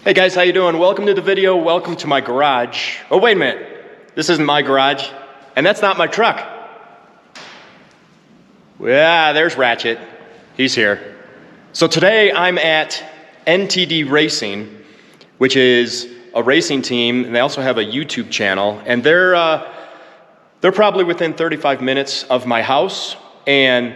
Hey guys, how you doing? Welcome to the video. Welcome to my garage. Oh, wait a minute. This isn't my garage, and that's not my truck. Yeah, there's Ratchet. He's here. So today I'm at NTD Racing, which is a racing team, and they also have a YouTube channel, and they're probably within 35 minutes of my house, and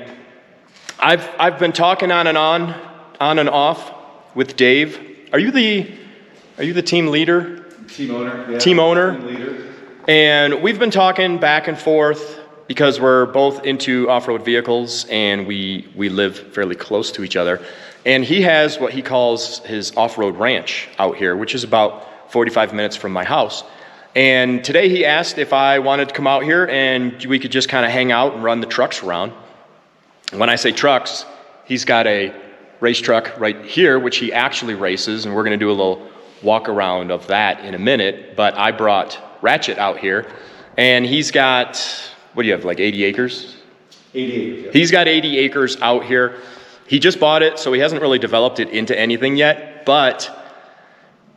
I've been talking on and off with Dave. Are you the team leader? Team owner. Yeah. Team owner. Team leader. And we've been talking back and forth because we're both into off-road vehicles and we live fairly close to each other. And he has what he calls his off-road ranch out here, which is about 45 minutes from my house. And today he asked if I wanted to come out here and we could just kind of hang out and run the trucks around. When I say trucks, he's got a race truck right here, which he actually races, and we're going to do a little walk around of that in a minute. But I brought Ratchet out here, and he's got, what do you have, like 80 acres? 80 acres. Yeah. He's got 80 acres out here. He just bought it, so he hasn't really developed it into anything yet, but,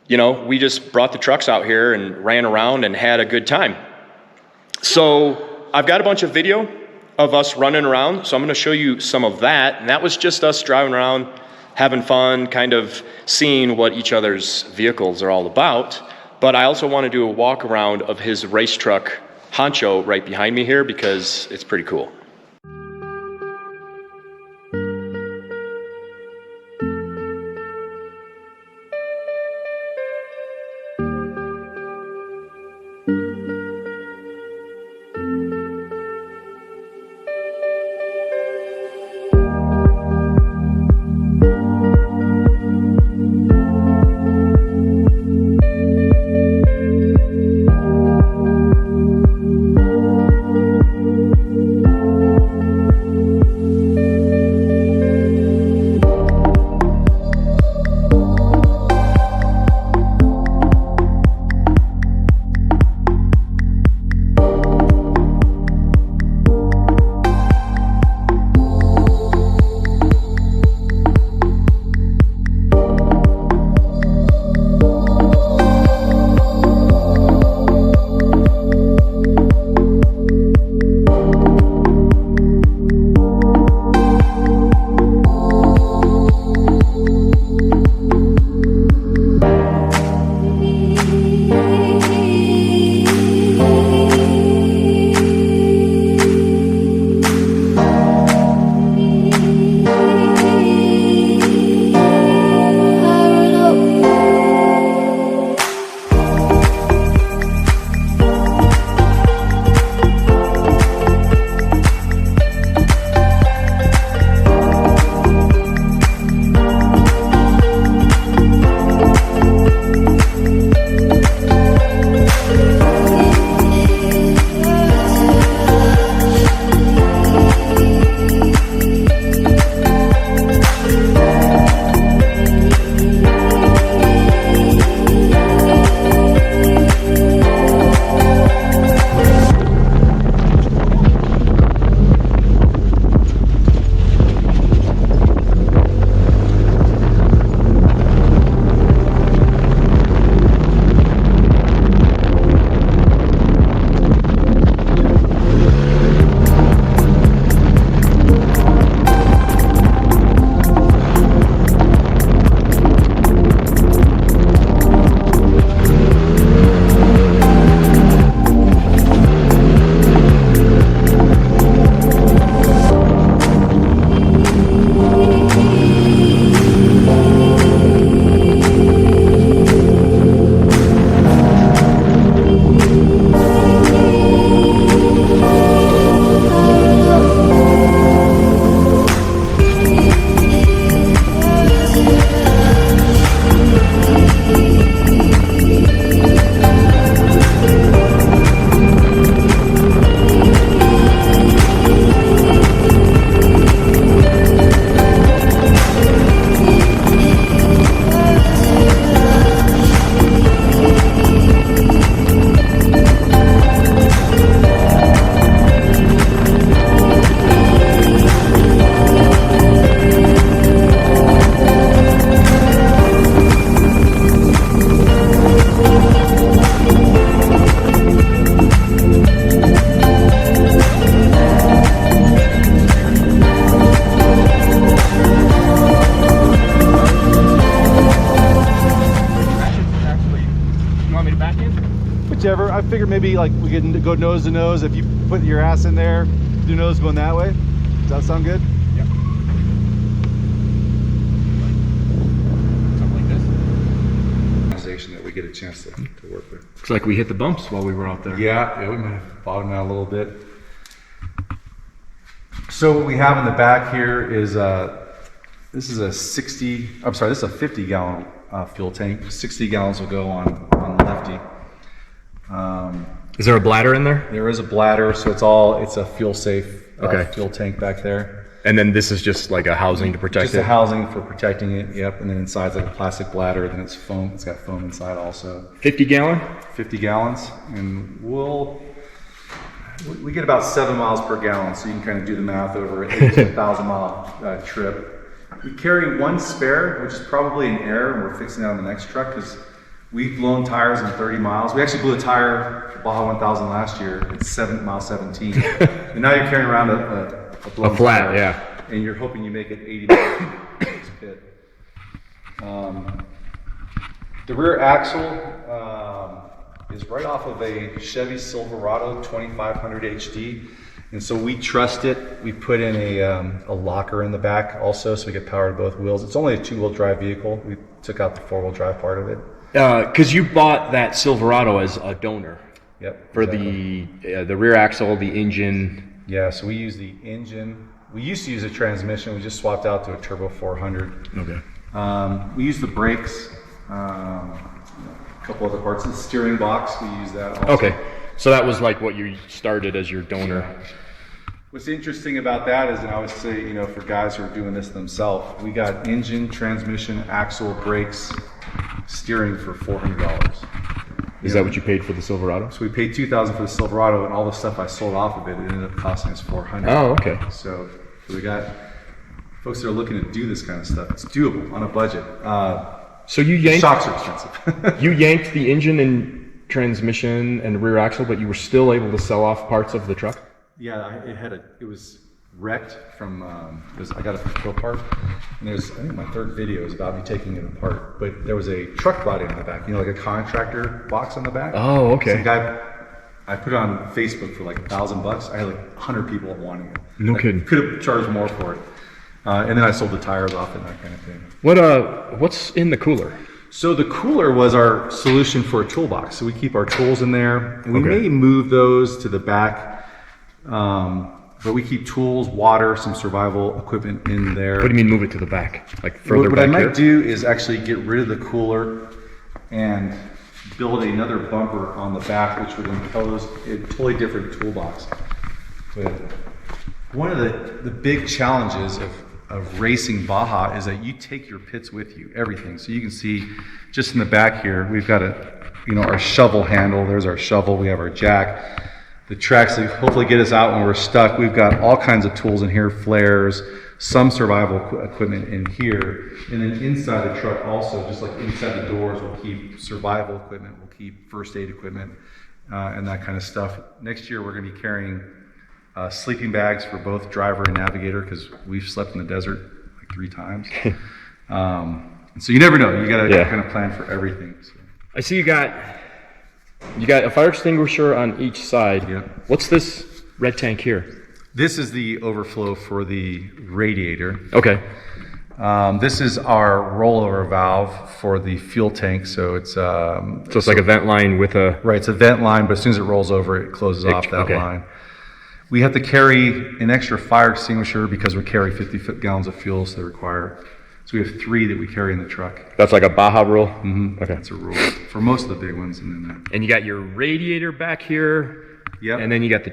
you know, we just brought the trucks out here and ran around and had a good time. So I've got a bunch of video of us running around, so I'm going to show you some of that, and that was just us driving around, having fun, kind of seeing what each other's vehicles are all about. But I also want to do a walk around of his race truck Honcho right behind me here because it's pretty cool. figured maybe like we could go nose to nose. If you put your ass in there, do nose going that way. Does that sound good? Yep. Something like this. Organization that we get a chance to work with. Looks like we hit the bumps while we were out there. Yeah, we might have bottomed out a little bit. So what we have in the back here is this is a 50-gallon fuel tank. 60 gallons will go on lefty. Is there a bladder in there? There is a bladder, so it's a fuel safe fuel tank back there. And then this is just like a housing to protect Just a housing for protecting it, yep. And then inside's like a plastic bladder, then it's foam. It's got foam inside also. 50 gallon? 50 gallons, and we get about 7 miles per gallon, so you can kind of do the math over an 18,000 mile trip. We carry one spare, which is probably an error, and we're fixing that on the next truck because we've blown tires in 30 miles. We actually blew a tire for Baja 1000 last year at mile 17. And now you're carrying around a blown flat tire, yeah. and you're hoping you make it 80 miles in this pit. The rear axle is right off of a Chevy Silverado 2500 HD, and so we trust it. We put in a locker in the back also, so we get power to both wheels. It's only a 2-wheel drive vehicle. We took out the 4-wheel drive part of it. Because you bought that Silverado as a donor. Yep. For exactly. the rear axle, the engine. Yeah, so we use the engine. We used to use a transmission. We just swapped out to a Turbo 400. Okay. We use the brakes. A couple other parts. The steering box, we use that also. Okay, so that was like what you started as your donor. Yeah. What's interesting about that is, and I always say, for guys who are doing this themselves, we got engine, transmission, axle, brakes, steering for $400. Is that what you paid for the Silverado? So we paid $2,000 for the Silverado, and all the stuff I sold off of it, it ended up costing us $400. Oh, okay. So we got folks that are looking to do this kind of stuff. It's doable on a budget. So you yanked. Shocks are expensive. You yanked the engine and transmission and rear axle, but you were still able to sell off parts of the truck? Yeah, it was wrecked from, I got it from Copart, and I think my third video is about me taking it apart, but there was a truck body on the back, like a contractor box on the back. Oh, okay. Some guy, I put it on Facebook for like $1,000. I had like 100 people wanting it. No kidding. Could have charged more for it. And then I sold the tires off and that kind of thing. What's in the cooler? So the cooler was our solution for a toolbox. So we keep our tools in there. And we may move those to the back, but we keep tools, water, some survival equipment in there. What do you mean move it to the back? Like further What back I might here? do is actually get rid of the cooler and build another bumper on the back, which would impose a totally different toolbox. But one of the big challenges of racing Baja is that you take your pits with you, everything. So you can see just in the back here, we've got our shovel handle. There's our shovel. We have our jack. The tracks that hopefully get us out when we're stuck. We've got all kinds of tools in here, flares, some survival equipment in here. And then inside the truck also, just like inside the doors, we'll keep survival equipment, we'll keep first aid equipment, and that kind of stuff. Next year, we're going to be carrying sleeping bags for both driver and navigator, because we've slept in the desert like 3 times. So you never know. You got to kind of plan for everything. So. I see you got a fire extinguisher on each side. Yeah. What's this red tank here? This is the overflow for the radiator. Okay. This is our rollover valve for the fuel tank. So it's it's like a vent line with a right. It's a vent line, but as soon as it rolls over, it closes off that line. We have to carry an extra fire extinguisher because we carry 50 gallons of fuel, so they require. So we have 3 that we carry in the truck. That's like a Baja rule? Mm-hmm. Okay. That's a rule for most of the big ones. And you got your radiator back here. Yep. And then you got the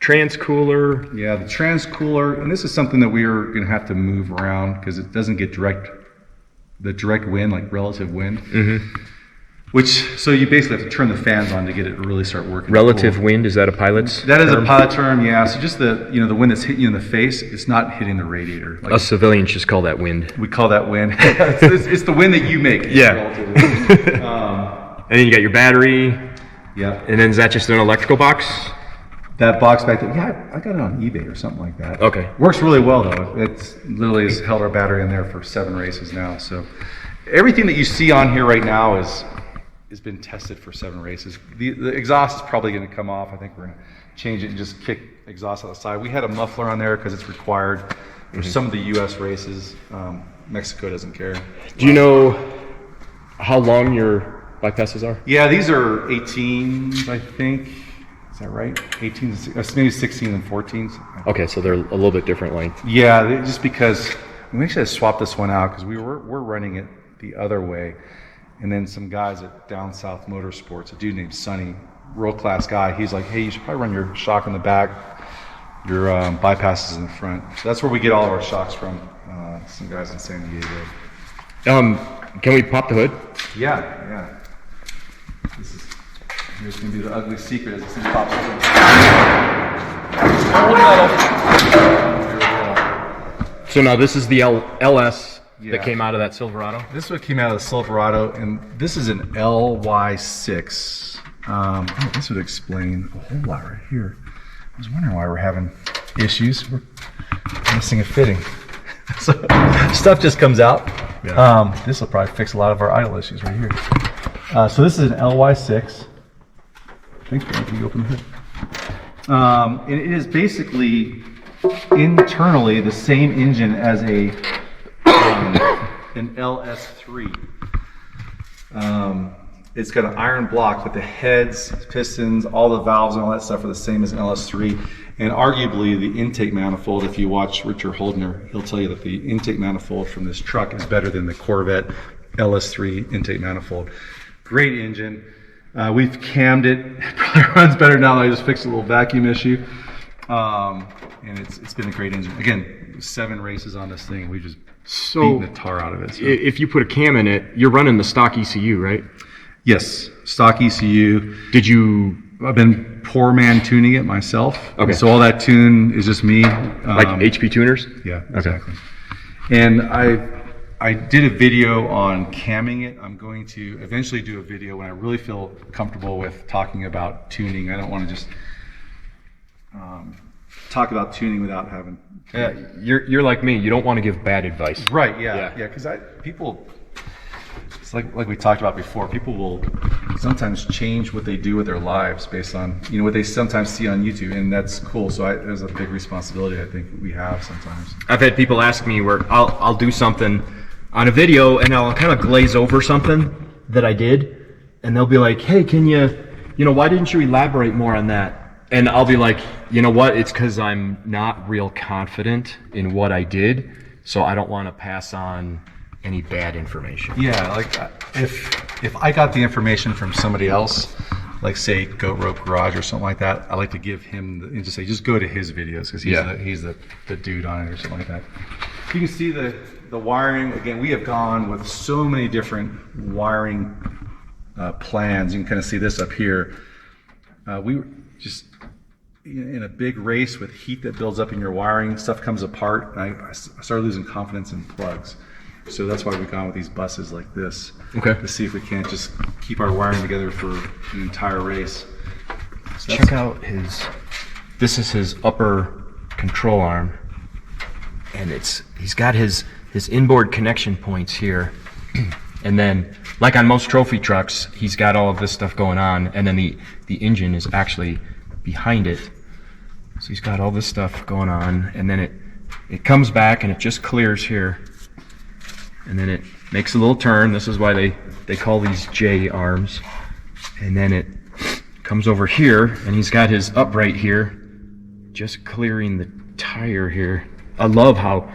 trans-cooler. Yeah, the trans-cooler. And this is something that we are going to have to move around because it doesn't get the direct wind, like relative wind. Mm-hmm. So you basically have to turn the fans on to get it to really start working. Relative wind, is that a pilot's That is term? a pilot term, yeah. So just the wind that's hitting you in the face, it's not hitting the radiator. Us civilians just call that wind. We call that wind. it's the wind that you make. Yeah. And then you got your battery. Yeah. And then is that just an electrical box? That box back there, yeah, I got it on eBay or something like that. Okay. Works really well though. It's literally has held our battery in there for 7 races now. So everything that you see on here right now is has been tested for 7 races. The exhaust is probably going to come off. I think we're going to change it and just kick exhaust out the side. We had a muffler on there because it's required for some of the U.S. races. Mexico doesn't care. Do you know how long your bypasses are? Yeah, these are 18s, I think. Is that right? 18s, maybe 16s and 14s. Okay, so they're a little bit different length. Yeah, just because we actually had to swap this one out because we're running it the other way. And then some guys at Down South Motorsports, a dude named Sonny, world-class guy, he's like, hey, you should probably run your shock in the back, your bypasses in the front. So that's where we get all of our shocks from, some guys in San Diego. Can we pop the hood? Yeah. Here's going to be the ugly secret as this thing pops open. Old metal. Here we go. So now this is the LS that came out of that Silverado? This is what came out of the Silverado, and this is an LY6. This would explain a whole lot right here. I was wondering why we're having issues. We're missing a fitting. So stuff just comes out. Yeah. This will probably fix a lot of our idle issues right here. So this is an LY6. Thanks, Brian. Can you open the hood? And it is basically internally the same engine as an LS3. It's got an iron block, but the heads, pistons, all the valves and all that stuff are the same as an LS3. And arguably the intake manifold, if you watch Richard Holdner, he'll tell you that the intake manifold from this truck is better than the Corvette LS3 intake manifold. Great engine. We've cammed it. It probably runs better now that I just fixed a little vacuum issue. And it's been a great engine. Again, 7 races on this thing. We just beaten the tar out of it. So. If you put a cam in it, you're running the stock ECU, right? Yes, stock ECU. I've been poor man tuning it myself. Okay. So all that tune is just me. Like HP tuners? Yeah, exactly. Okay. And I did a video on camming it. I'm going to eventually do a video when I really feel comfortable with talking about tuning. I don't want to just talk about tuning without having. Yeah, you're like me. You don't want to give bad advice. Right. Yeah. Because people. It's like we talked about before. People will sometimes change what they do with their lives based on what they sometimes see on YouTube, and that's cool. So there's a big responsibility I think we have sometimes. I've had people ask me where I'll do something on a video and I'll kind of glaze over something that I did, and they'll be like, "Hey, can why didn't you elaborate more on that?" And I'll be like, you know what? It's because I'm not real confident in what I did, so I don't want to pass on any bad information. Yeah, like if I got the information from somebody else, like say Goat Rope Garage or something like that, I like to give him and just say, just go to his videos because he's the dude on it or something like that. You can see the wiring. Again, we have gone with so many different wiring plans. You can kind of see this up here. We were just in a big race with heat that builds up in your wiring, stuff comes apart, and I started losing confidence in plugs. So that's why we've gone with these buses like this. Okay. To see if we can't just keep our wiring together for an entire race. So check out this is his upper control arm. And he's got his inboard connection points here. And then, like on most trophy trucks, he's got all of this stuff going on, and then the engine is actually behind it. So he's got all this stuff going on, and then it comes back and it just clears here. And then it makes a little turn. This is why they call these J arms. And then it comes over here, and he's got his upright here, just clearing the tire here. I love how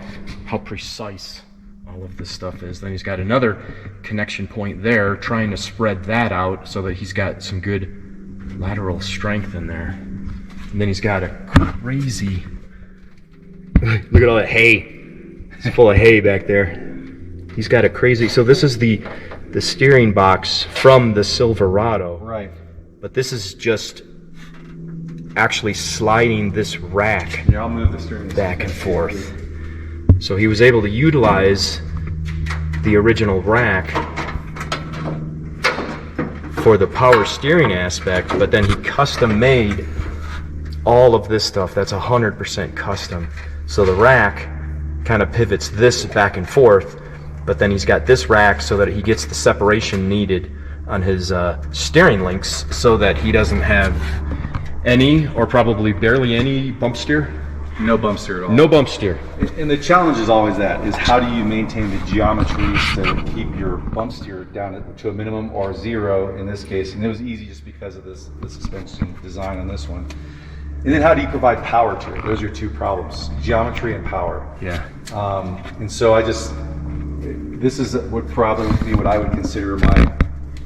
precise all of this stuff is. Then he's got another connection point there, trying to spread that out so that he's got some good lateral strength in there. And then he's got a crazy, look at all that hay. It's full of hay back there. He's got a crazy, so this is the steering box from the Silverado. Right. But this is just actually sliding this rack Here, I'll move the steering back and forth. So he was able to utilize the original rack for the power steering aspect, but then he custom made all of this stuff. That's 100% custom. So the rack kind of pivots this back and forth, but then he's got this rack so that he gets the separation needed steering links so that he doesn't have any, or probably barely any, bump steer. No bump steer at all. No bump steer. And the challenge is always that, is how do you maintain the geometry to keep your bump steer down to a minimum or zero in this case. And it was easy just because of the suspension design on this one. And then how do you provide power to it? Those are your two problems, geometry and power. Yeah. And so this is what probably would be what I would consider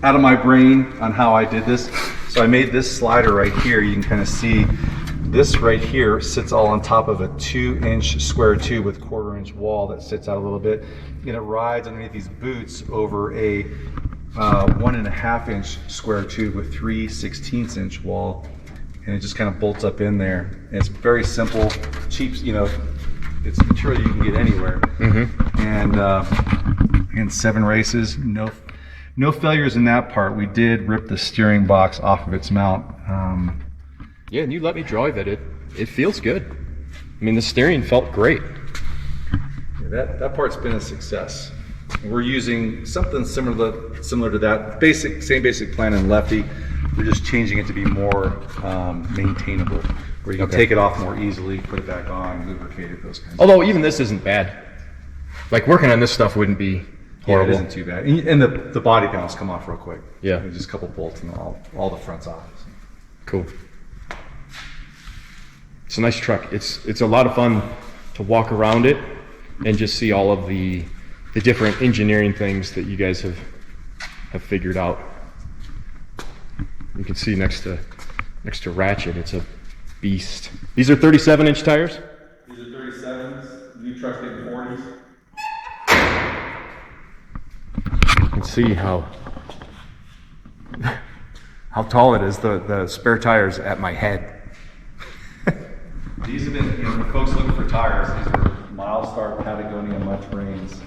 out of my brain on how I did this. So I made this slider right here. You can kind of see this right here sits all on top of a 2-inch square tube with 1/4-inch wall that sits out a little bit. And it rides underneath these boots over a 1.5-inch square tube with 3/16-inch wall. And it just kind of bolts up in there. And it's very simple, cheap, it's material you can get anywhere. And 7 races, no failures in that part. We did rip the steering box off of its mount. Yeah, and you let me drive it. It feels good. I mean, the steering felt great. Yeah, that part's been a success. And we're using something similar to that same basic plan in Lefty. We're just changing it to be more maintainable, where you can take it off more easily, put it back on, lubricate it, those kinds of Although even this isn't bad. Like, working on this stuff wouldn't be horrible. Yeah, it isn't too bad. And the body panels come off real quick. Yeah. Just a couple bolts and all the front's off. Cool. It's a nice truck. It's a lot of fun to walk around it and just see all of the different engineering things that you guys have figured out. You can see next to Ratchet, it's a beast. These are 37-inch tires? These are 37s. New trucks getting 40s. You can see how tall it is. The spare tires at my head. These have been, for folks looking for tires, these are Milestar Patagonia Much Rains.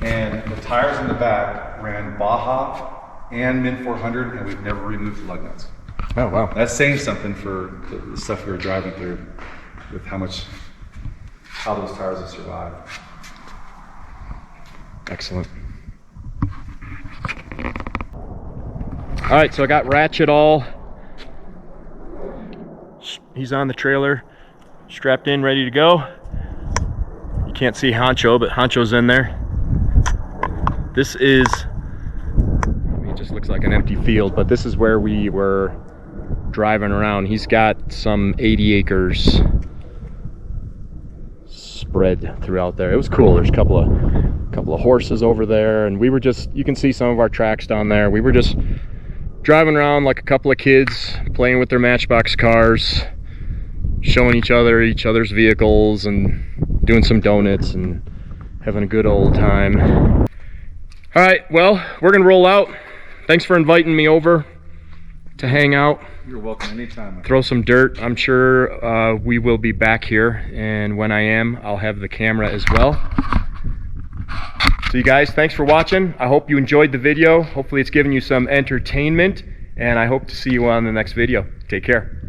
And the tires in the back ran Baja and Min 400, and we've never removed the lug nuts. Oh, wow. That's saying something for the stuff we were driving through, with how those tires have survived. Excellent. All right, so I got Ratchet all. He's on the trailer, strapped in, ready to go. You can't see Honcho, but Honcho's in there. This is, it just looks like an empty field, but this is where we were driving around. He's got some 80 acres spread throughout there. It was cool. There's a couple of horses over there, and we were just, you can see some of our tracks down there. We were just driving around like a couple of kids playing with their Matchbox cars, showing each other's vehicles, and doing some donuts and having a good old time. All right, well, we're gonna roll out. Thanks for inviting me over to hang out. You're welcome anytime. Throw some dirt. I'm sure we will be back here, and when I am, I'll have the camera as well. So you guys, thanks for watching. I hope you enjoyed the video. Hopefully it's given you some entertainment, and I hope to see you on the next video. Take care.